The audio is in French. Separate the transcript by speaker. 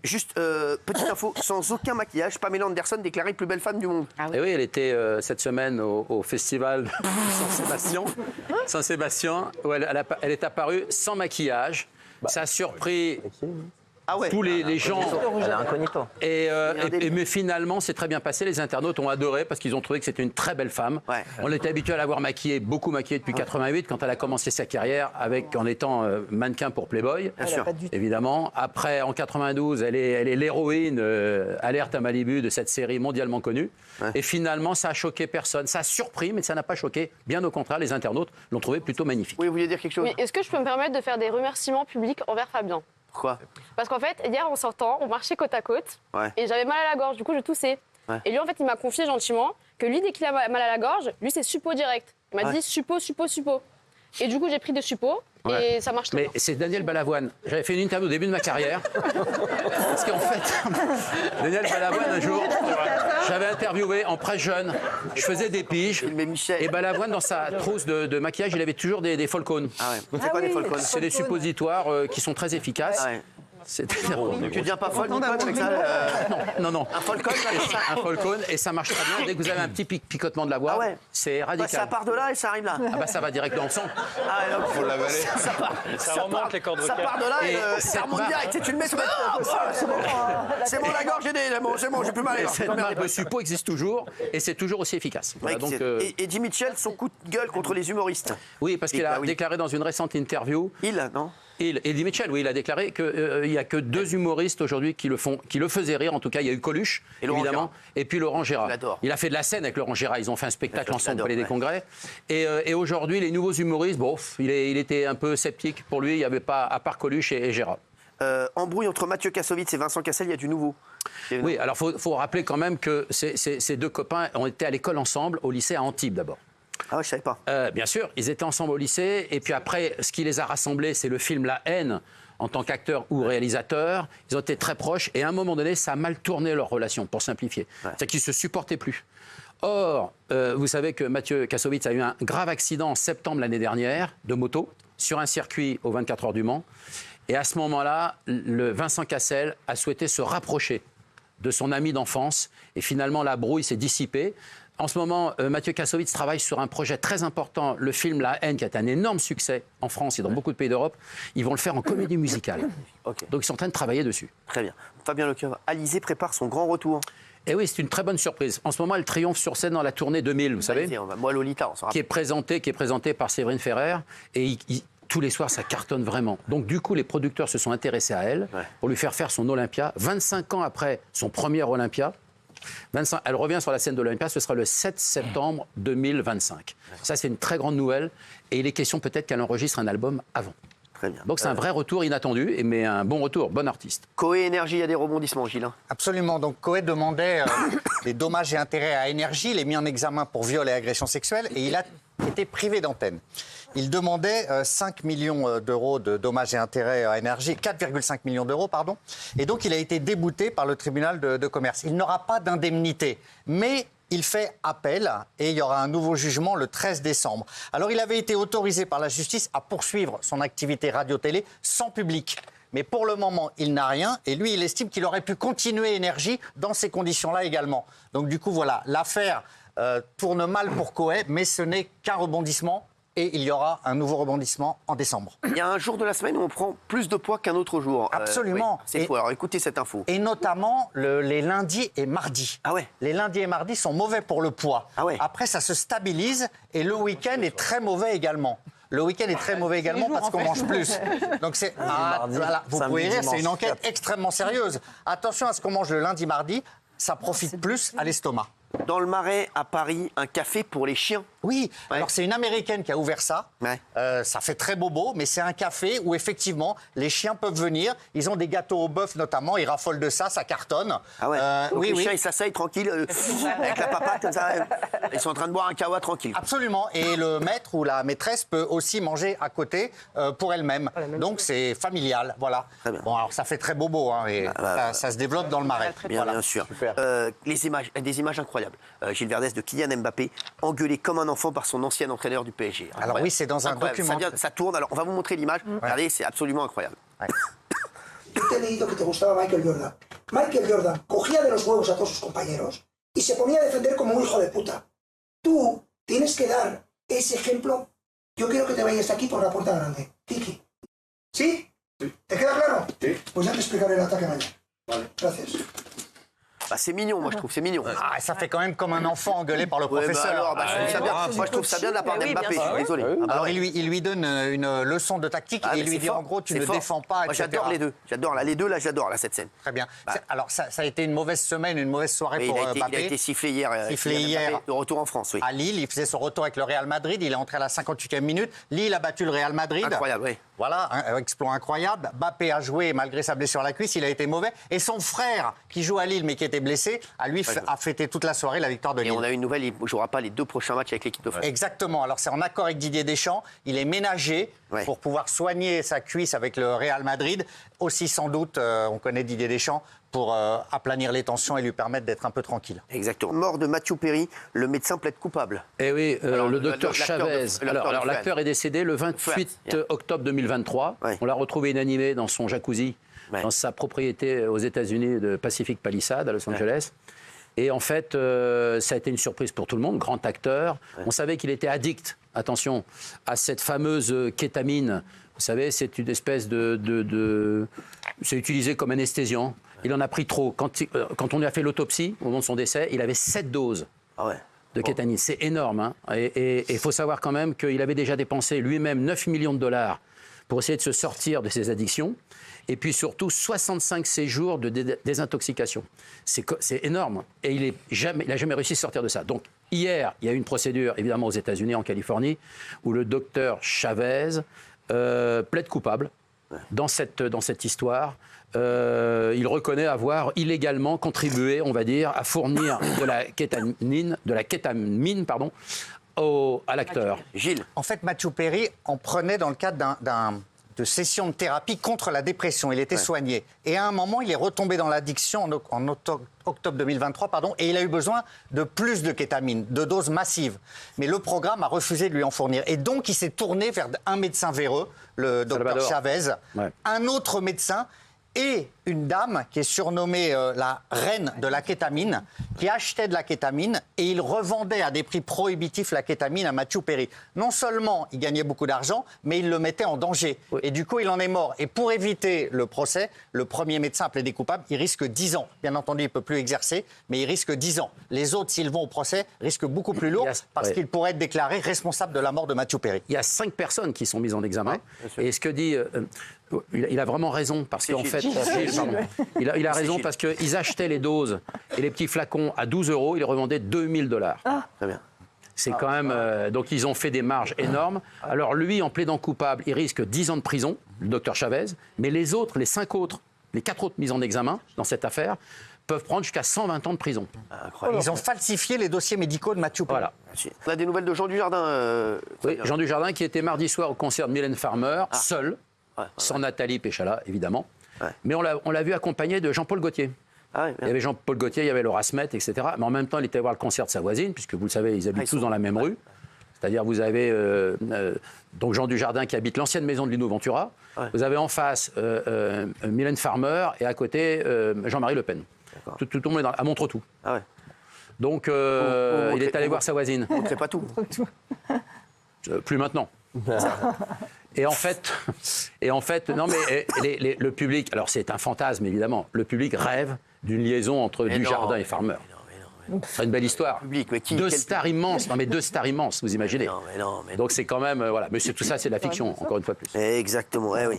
Speaker 1: Juste, petite info, sans aucun maquillage, Pamela Anderson déclarée plus belle femme du monde.
Speaker 2: Ah oui. Et oui, elle était cette semaine au festival de Saint-Sébastien, où elle est apparue sans maquillage. Ça a surpris tous les gens.
Speaker 3: Elle est incognito.
Speaker 2: Mais finalement, c'est très bien passé. Les internautes ont adoré parce qu'ils ont trouvé que c'était une très belle femme.
Speaker 1: Ouais.
Speaker 2: On était habitué à la voir maquillée, beaucoup maquillée depuis 88, quand elle a commencé sa carrière en étant mannequin pour Playboy.
Speaker 1: Bien sûr.
Speaker 2: Évidemment. Après, en 92, elle est l'héroïne Alerte à Malibu de cette série mondialement connue. Ouais. Et finalement, ça a choqué personne. Ça a surpris, mais ça n'a pas choqué. Bien au contraire, les internautes l'ont trouvé plutôt magnifique.
Speaker 1: Oui, vous vouliez dire quelque chose?
Speaker 4: Oui, est-ce que je peux me permettre de faire des remerciements publics envers Fabien?
Speaker 1: Pourquoi?
Speaker 4: Parce qu'en fait, hier en sortant, on marchait côte à côte et j'avais mal à la gorge, du coup je toussais. Ouais. Et lui, en fait, il m'a confié gentiment que lui, dès qu'il a mal à la gorge, lui, c'est suppo direct. Il m'a dit suppo. Et du coup, j'ai pris des suppos et ça marche très bien.
Speaker 2: Mais c'est Daniel Balavoine. J'avais fait une interview au début de ma carrière. Parce qu'en fait, Daniel Balavoine, un jour, j'avais interviewé en presse jeune. Je faisais des piges. Et Balavoine, dans sa trousse de maquillage, il avait toujours des Falcons.
Speaker 1: Ah ouais. C'est quoi des Falcons?
Speaker 2: C'est des suppositoires qui sont très efficaces. Ah ouais.
Speaker 1: Tu deviens pas folle, Nicole, avec ça
Speaker 2: Non.
Speaker 1: Un Falcon,
Speaker 2: un Falcon, et ça marche très bien. Dès que vous avez un petit picotement de la voix, c'est radical.
Speaker 1: Ça part de là et ça arrive là.
Speaker 2: Ah bah ça va direct dans le sang.
Speaker 5: Faut l'avaler.
Speaker 1: Ça remonte les cordes vocales. Ça part de là et ça remonte direct. Tu le mets sur c'est bon, la gorge, c'est bon, j'ai plus mal.
Speaker 2: Cette marque de suppo existe toujours et c'est toujours aussi efficace.
Speaker 1: Voilà, donc, et Eddie Mitchell, son coup de gueule contre les humoristes.
Speaker 2: Oui, parce qu'il a déclaré dans une récente interview. Eddie Mitchell, oui, il a déclaré qu'il n'y a que 2 humoristes aujourd'hui qui le faisaient rire. En tout cas, il y a eu Coluche, évidemment, et puis Laurent Gérard. Il a fait de la scène avec Laurent Gérard. Ils ont fait un spectacle ensemble au Palais des Congrès. Et aujourd'hui, les nouveaux humoristes, il était un peu sceptique. Pour lui, il n'y avait pas, à part Coluche et Gérard.
Speaker 1: Embrouille entre Mathieu Kassovitz et Vincent Cassel, il y a du nouveau.
Speaker 2: Oui, alors il faut rappeler quand même que ces 2 copains ont été à l'école ensemble, au lycée à Antibes d'abord.
Speaker 1: Ah ouais, je savais pas.
Speaker 2: Bien sûr, ils étaient ensemble au lycée. Et puis après, ce qui les a rassemblés, c'est le film La Haine, en tant qu'acteur ou réalisateur. Ils ont été très proches. Et à un moment donné, ça a mal tourné leur relation, pour simplifier. C'est-à-dire qu'ils ne se supportaient plus. Or, vous savez que Mathieu Kassovitz a eu un grave accident en septembre l'année dernière, de moto, sur un circuit aux 24 heures du Mans. Et à ce moment-là, Vincent Cassel a souhaité se rapprocher de son ami d'enfance. Et finalement, la brouille s'est dissipée. En ce moment, Mathieu Kassovitz travaille sur un projet très important, le film La Haine, qui a été un énorme succès en France et dans beaucoup de pays d'Europe. Ils vont le faire en comédie musicale. Donc ils sont en train de travailler dessus.
Speaker 1: Très bien. Fabien Lecoeuvre, Alizée prépare son grand retour.
Speaker 2: Et oui, c'est une très bonne surprise. En ce moment, elle triomphe sur scène dans la tournée 2000, vous savez.
Speaker 1: Moi, Lolita, on s'en rappelle.
Speaker 2: Qui est présentée par Séverine Ferrer. Et tous les soirs, ça cartonne vraiment. Donc du coup, les producteurs se sont intéressés à elle pour lui faire son Olympia. 25 ans après son premier Olympia. Elle revient sur la scène de l'Olympia, ce sera le 7 septembre 2025. Ça, c'est une très grande nouvelle. Et il est question peut-être qu'elle enregistre un album avant.
Speaker 1: Très bien.
Speaker 2: Donc c'est un vrai retour inattendu, mais un bon retour, bon artiste.
Speaker 1: Coé Énergie, il y a des rebondissements, Gilles.
Speaker 3: Absolument. Donc Coé demandait des dommages et intérêts à Énergie. Il est mis en examen pour viol et agression sexuelle et il a été privé d'antenne. Il demandait 5 millions d'euros de dommages et intérêts à Énergie, 4,5 millions d'euros, pardon. Et donc, il a été débouté par le tribunal de commerce. Il n'aura pas d'indemnité, mais il fait appel et il y aura un nouveau jugement le 13 décembre. Alors, il avait été autorisé par la justice à poursuivre son activité radio-télé sans public. Mais pour le moment, il n'a rien. Et lui, il estime qu'il aurait pu continuer Énergie dans ces conditions-là également. Donc, du coup, voilà, l'affaire tourne mal pour Coé, mais ce n'est qu'un rebondissement. Et il y aura un nouveau rebondissement en décembre.
Speaker 1: Il y a un jour de la semaine où on prend plus de poids qu'un autre jour.
Speaker 3: Absolument.
Speaker 1: Oui, c'est faux. Alors écoutez cette info.
Speaker 3: Et notamment les lundis et mardis.
Speaker 1: Ah ouais.
Speaker 3: Les lundis et mardis sont mauvais pour le poids.
Speaker 1: Ah ouais.
Speaker 3: Après, ça se stabilise et le week-end est très mauvais également. Le week-end est très mauvais également parce qu'on mange plus. Donc c'est voilà, vous pouvez rire, c'est une enquête extrêmement sérieuse. Attention à ce qu'on mange le lundi, mardi, ça profite plus à l'estomac.
Speaker 1: Dans le Marais, à Paris, un café pour les chiens.
Speaker 3: Oui, alors c'est une Américaine qui a ouvert ça.
Speaker 1: Ouais.
Speaker 3: Ça fait très bobo, mais c'est un café où effectivement les chiens peuvent venir. Ils ont des gâteaux au bœuf notamment, ils raffolent de ça, ça cartonne.
Speaker 1: Ah ouais. Donc les chiens, ils s'asseyent tranquilles avec la papate comme ça. Ils sont en train de boire un kawa tranquille.
Speaker 3: Absolument. Et le maître ou la maîtresse peut aussi manger à côté pour elle-même. Donc c'est familial, voilà. Bon, alors ça fait très bobo, hein, et ça se développe dans le Marais.
Speaker 1: Bien sûr. Les images, des images incroyables. Gilles Verdez de Kylian Mbappé, engueulé comme un enfant par son ancien entraîneur du PSG.
Speaker 3: Alors oui, c'est dans un document.
Speaker 1: Ça tourne, alors on va vous montrer l'image. Regardez, c'est absolument incroyable.
Speaker 3: Ouais.
Speaker 5: yo te he leído que te gustaba Michael Jordan. Michael Jordan cogía de los huevos a todos sus compañeros y se ponía a defender como un hijo de puta. Tú tienes que dar ese ejemplo. Yo quiero que te vayas de aquí por la puerta grande. Kiki. ¿Sí? ¿Te queda claro? Sí. Pues ya te explicaré el ataque mañana. Vale. Gracias.
Speaker 1: Bah, c'est mignon, moi je trouve, c'est mignon.
Speaker 3: Ah, ça fait quand même comme un enfant engueulé par le
Speaker 1: Ouais, bah,
Speaker 3: professeur.
Speaker 1: alors, bah, je trouve ça bien. Moi je trouve ça bien de la part d'Mbappé, je suis désolé. Ah, bah,
Speaker 3: Alors
Speaker 1: ouais.
Speaker 3: il lui donne une leçon de tactique
Speaker 1: Ah,
Speaker 3: et
Speaker 1: mais
Speaker 3: il lui
Speaker 1: c'est
Speaker 3: dit
Speaker 1: fort,
Speaker 3: en gros tu
Speaker 1: c'est
Speaker 3: ne
Speaker 1: fort.
Speaker 3: défends pas,
Speaker 1: Moi
Speaker 3: etc.
Speaker 1: j'adore les deux. J'adore là, les deux là, j'adore là cette scène.
Speaker 3: Très bien. Alors ça a été une mauvaise semaine, une mauvaise soirée
Speaker 1: Mais
Speaker 3: pour
Speaker 1: il a
Speaker 3: Mbappé.
Speaker 1: été sifflé hier.
Speaker 3: Sifflé
Speaker 1: Kylian
Speaker 3: hier.
Speaker 1: Mbappé, de retour en France, oui.
Speaker 3: À Lille, il faisait son retour avec le Real Madrid, il est entré à la 58e minute. Lille a battu le Real Madrid.
Speaker 1: Incroyable, oui.
Speaker 3: Voilà, un exploit incroyable. Mbappé a joué malgré sa blessure à la cuisse, il a été mauvais. Et son frère, qui joue à Lille mais qui était blessé, a lui a fêté toute la soirée la victoire de
Speaker 1: Et
Speaker 3: Lille.
Speaker 1: on a une nouvelle, il ne jouera pas les 2 prochains matchs avec l'équipe de France.
Speaker 3: Exactement. Alors c'est en accord avec Didier Deschamps. Il est ménagé pour pouvoir soigner sa cuisse avec le Real Madrid. Aussi sans doute, on connaît Didier Deschamps, pour aplanir les tensions et lui permettre d'être un Mathieu Perry, le médecin plaide coupable.
Speaker 2: Eh oui,
Speaker 1: Alors,
Speaker 2: le docteur Chavez. Alors l'acteur est décédé le 28 octobre 2023.
Speaker 1: Ouais.
Speaker 2: On l'a retrouvé inanimé dans son jacuzzi, dans sa propriété aux États-Unis de Pacific Palisades à Los Angeles. Et en fait, ça a été une surprise pour tout le monde, grand acteur. On savait qu'il était addict, attention, à cette fameuse kétamine. Vous savez, c'est une espèce c'est utilisé comme anesthésiant. Il en a pris trop. Quand on lui a fait l'autopsie, au moment de son décès, il avait 7 doses.
Speaker 1: Ah ouais.
Speaker 2: De kétamine. C'est énorme. Hein. Et il faut savoir quand même qu'il avait déjà dépensé lui-même 9 millions de dollars pour essayer de se sortir de ses addictions. Et puis surtout 65 séjours de désintoxication. C'est énorme. Et il n'a jamais réussi à sortir de ça. Donc hier, il y a eu une procédure, évidemment aux États-Unis, en Californie, où le docteur Chavez plaide coupable dans cette histoire. Il reconnaît avoir illégalement contribué, on va dire, à fournir de la kétamine, à l'acteur.
Speaker 1: Gilles.
Speaker 3: En fait, Mathieu Perry en prenait dans le cadre de sessions de thérapie contre la dépression. Il était soigné. Et à un moment, il est retombé dans l'addiction en octobre 2023, et il a eu besoin de plus de kétamine, de doses massives. Mais le programme a refusé de lui en fournir. Et donc, il s'est tourné vers un médecin véreux, le docteur Chavez, un autre médecin et une dame qui est surnommée la reine de la kétamine, qui achetait de la kétamine et il revendait à des prix prohibitifs la kétamine à Mathieu Perry. Non seulement il gagnait beaucoup d'argent, mais il le mettait en danger. Oui. Et du coup, il en est mort. Et pour éviter le procès, le premier médecin a plaidé coupable, il risque 10 ans. Bien entendu, il ne peut plus exercer, mais il risque 10 ans. Les autres, s'ils vont au procès, risquent beaucoup plus lourd parce qu'ils pourraient être déclarés responsables de la mort de Mathieu Perry.
Speaker 2: Il y a 5 personnes qui sont mises en examen. Et ce que dit... il a vraiment raison, parce qu'en fait... Il a raison parce qu'ils achetaient les doses et les petits flacons à 12 €, ils les revendaient 2 000 $.
Speaker 1: Ah. Très bien.
Speaker 2: C'est quand même... donc ils ont fait des marges énormes. Alors lui, en plaidant coupable, il risque 10 ans de prison, le docteur Chavez, mais les autres, les 5 autres, les 4 autres mises en examen dans cette affaire, peuvent prendre jusqu'à 120 ans de prison.
Speaker 3: Incroyable. Ils ont falsifié les dossiers médicaux de Mathieu Perry.
Speaker 2: Voilà.
Speaker 1: On a des nouvelles de Jean Dujardin.
Speaker 2: Oui, Jean Dujardin qui était mardi soir au concert de Mylène Farmer, seul, sans Nathalie Péchala, évidemment. Mais on l'a vu accompagné de Jean-Paul Gaultier. Il y avait Jean-Paul Gaultier, il y avait Laura Smet, etc. Mais en même temps, il était voir le concert de sa voisine, puisque vous le savez, ils habitent tous dans la même rue. C'est-à-dire, vous avez donc Jean Dujardin qui habite l'ancienne maison de Lino Ventura. Vous avez en face Mylène Farmer et à côté Jean-Marie Le Pen. Tout le monde est à Montretout. Donc, il est allé voir sa voisine.
Speaker 1: On ne crée pas tout.
Speaker 2: Plus maintenant. Et en fait, non mais le public, alors c'est un fantasme évidemment, le public rêve d'une liaison entre Dujardin et Farmer. C'est une belle histoire. Deux stars immenses, vous imaginez. Donc c'est quand même, voilà, mais tout ça c'est de la fiction, encore une fois plus.
Speaker 1: Exactement, oui.